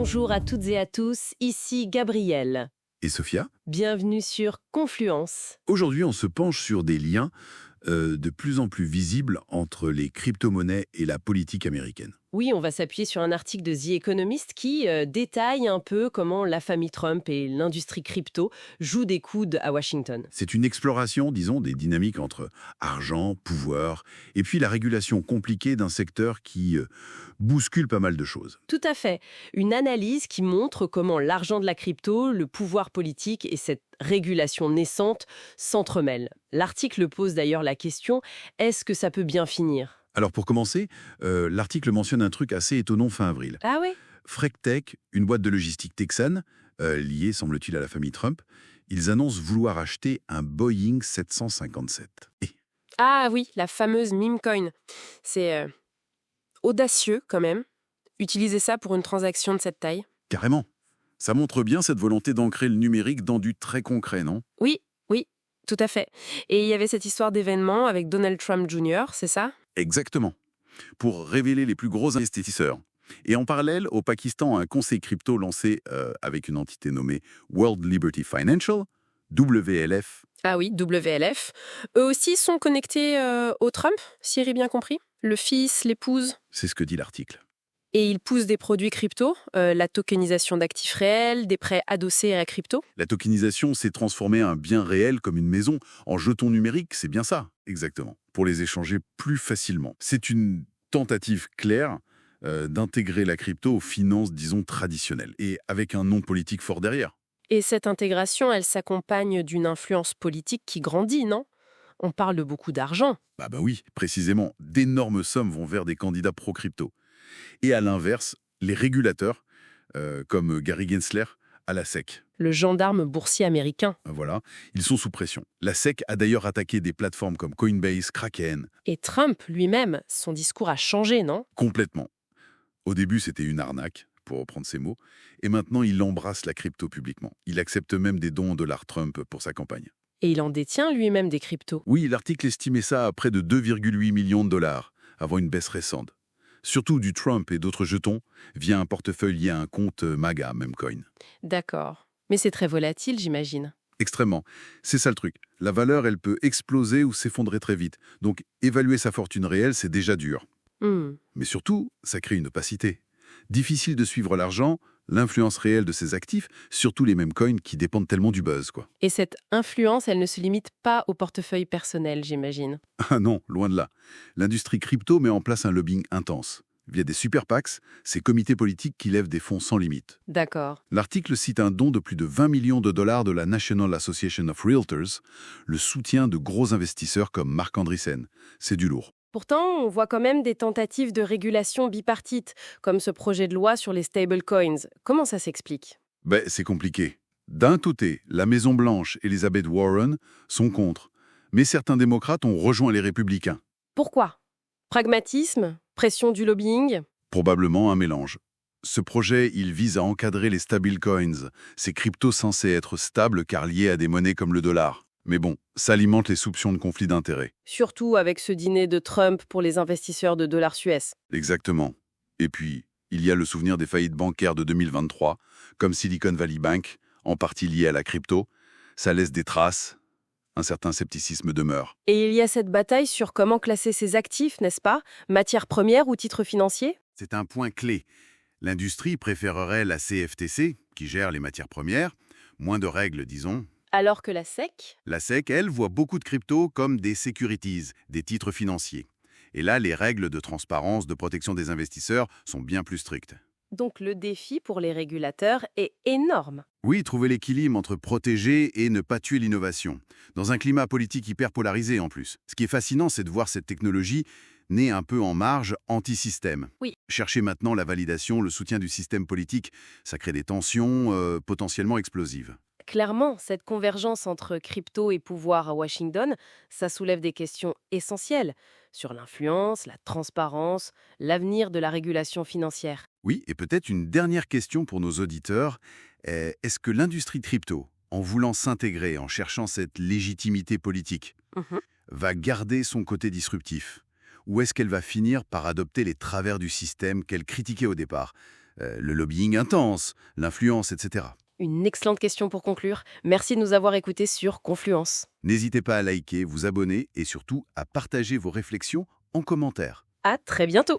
Bonjour à toutes et à tous, ici Gabrielle. Et Sophia, Bienvenue sur Confluence. aujourd'hui on se penche sur des liens de plus en plus visibles entre les crypto-monnaies et la politique américaine. Oui, on va s'appuyer sur un article de The Economist qui détaille un peu comment la famille Trump et l'industrie crypto jouent des coudes à Washington. C'est une exploration, disons, des dynamiques entre argent, pouvoir, et puis la régulation compliquée d'un secteur qui bouscule pas mal de choses. Tout à fait. Une analyse qui montre comment l'argent de la crypto, le pouvoir politique et cette régulation naissante s'entremêlent. L'article pose d'ailleurs la question, est-ce que ça peut bien finir? Alors pour commencer, l'article mentionne un truc assez étonnant fin avril. Ah oui. Frectech, une boîte de logistique texane, liée semble-t-il à la famille Trump, ils annoncent vouloir acheter un Boeing 757. Et Ah oui, la fameuse meme coin. C'est audacieux quand même. Utiliser ça pour une transaction de cette taille. carrément, ça montre bien cette volonté d'ancrer le numérique dans du très concret, non? Oui, oui, tout à fait. Et il y avait cette histoire d'événement avec Donald Trump Jr., c'est ça? Exactement. Pour révéler les plus gros investisseurs. Et en parallèle, au Pakistan, un conseil crypto lancé avec une entité nommée World Liberty Financial, WLF. Ah oui, WLF. Eux aussi sont connectés au Trump, si j'ai bien compris. Le fils, l'épouse. C'est ce que dit l'article. Et ils poussent des produits crypto, la tokenisation d'actifs réels, des prêts adossés à la crypto. La tokenisation, c'est transformer un bien réel comme une maison en jeton numérique, c'est bien ça, exactement, pour les échanger plus facilement. C'est une tentative claire d'intégrer la crypto aux finances, disons, traditionnelles, et avec un nom politique fort derrière. Et cette intégration, elle s'accompagne d'une influence politique qui grandit, non? On parle de beaucoup d'argent. Bah oui, précisément, d'énormes sommes vont vers des candidats pro-crypto. Et à l'inverse, les régulateurs, comme Gary Gensler, à la SEC. Le gendarme boursier américain. Voilà, ils sont sous pression. La SEC a d'ailleurs attaqué des plateformes comme Coinbase, Kraken, Et Trump lui-même, son discours a changé, non? complètement. Au début, c'était une arnaque, pour reprendre ses mots, et maintenant, il embrasse la crypto publiquement. Il accepte même des dons en dollars Trump pour sa campagne. Et il en détient lui-même des cryptos. Oui, l'article estimait ça à près de 2,8 millions de dollars, avant une baisse récente. Surtout du Trump et d'autres jetons, via un portefeuille lié à un compte MAGA, Memecoin. D'accord. Mais c'est très volatile, j'imagine. Extrêmement. C'est ça le truc. La valeur, elle peut exploser ou s'effondrer très vite. Donc, évaluer sa fortune réelle, c'est déjà dur. Hmm. Mais surtout, ça crée une opacité. Difficile de suivre l'argent, l'influence réelle de ses actifs, surtout les mêmes coins qui dépendent tellement du buzz, quoi. Et cette influence, elle ne se limite pas au portefeuille personnel, j'imagine. Ah non, loin de là. L'industrie crypto met en place un lobbying intense. Via des super PACs, ces comités politiques qui lèvent des fonds sans limite. D'accord. L'article cite un don de plus de 20 millions de dollars de la National Association of Realtors, le soutien de gros investisseurs comme Marc Andreessen. C'est du lourd. Pourtant, on voit quand même des tentatives de régulation bipartite, comme ce projet de loi sur les stablecoins. Comment ça s'explique? C'est compliqué. D'un côté, la Maison-Blanche, Elizabeth Warren, sont contre. Mais certains démocrates ont rejoint les républicains. Pourquoi? Pragmatisme? Pression du lobbying? Probablement un mélange. Ce projet, il vise à encadrer les stablecoins, ces cryptos censés être stables car liés à des monnaies comme le dollar. Mais bon, ça alimente les soupçons de conflit d'intérêts. Surtout avec ce dîner de Trump pour les investisseurs de dollars US. Exactement. Et puis, il y a le souvenir des faillites bancaires de 2023, comme Silicon Valley Bank, en partie liées à la crypto. Ça laisse des traces. Un certain scepticisme demeure. Et il y a cette bataille sur comment classer ses actifs, n'est-ce pas? Matières premières ou titres financiers? C'est un point clé. L'industrie préférerait la CFTC, qui gère les matières premières, moins de règles, disons. Alors que la SEC? La SEC, elle, voit beaucoup de cryptos comme des securities, des titres financiers. Et là, les règles de transparence, de protection des investisseurs sont bien plus strictes. Donc le défi pour les régulateurs est énorme. Oui, trouver l'équilibre entre protéger et ne pas tuer l'innovation, dans un climat politique hyper polarisé en plus. Ce qui est fascinant, c'est de voir cette technologie née un peu en marge, anti-système. Oui. Chercher maintenant la validation, le soutien du système politique, ça crée des tensions potentiellement explosives. Clairement, cette convergence entre crypto et pouvoir à Washington, ça soulève des questions essentielles sur l'influence, la transparence, l'avenir de la régulation financière. Oui, et peut-être une dernière question pour nos auditeurs. Est-ce que l'industrie crypto, en voulant s'intégrer, en cherchant cette légitimité politique, Mhm. va garder son côté disruptif? Ou est-ce qu'elle va finir par adopter les travers du système qu'elle critiquait au départ? le lobbying intense, l'influence, etc. Une excellente question pour conclure. Merci de nous avoir écoutés sur Confluence. N'hésitez pas à liker, vous abonner et surtout à partager vos réflexions en commentaire. À très bientôt.